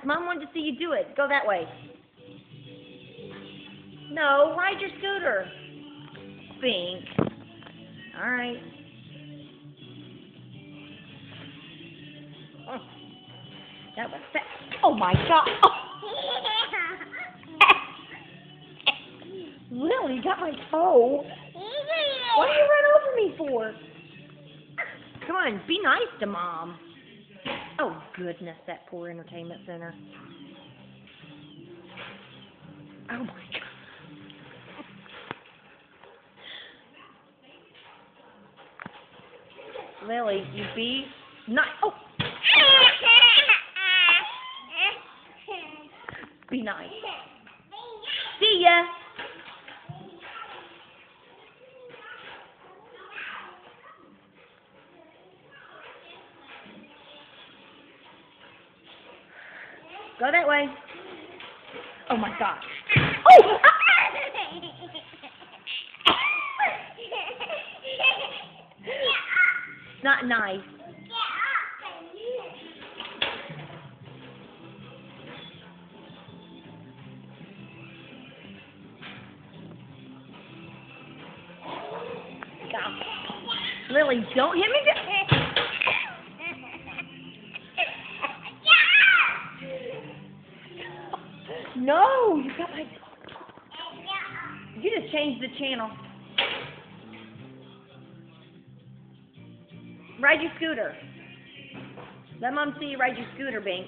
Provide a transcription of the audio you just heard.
Mom wanted to see you do it. Go that way. No, ride your scooter. Bink. All right. Oh, that was fast. Oh my God. Lily, you got my toe. What did you run over me for? Come on, be nice to Mom. Oh, goodness, that poor entertainment center. Oh, my God. Lily, you be nice. Oh. Be nice. See ya. Go that way. Oh my gosh. Oh! Not nice. Stop. Lily, don't hit me. No, you got my. You just changed the channel. Ride your scooter. Let Mom see you ride your scooter, Bink.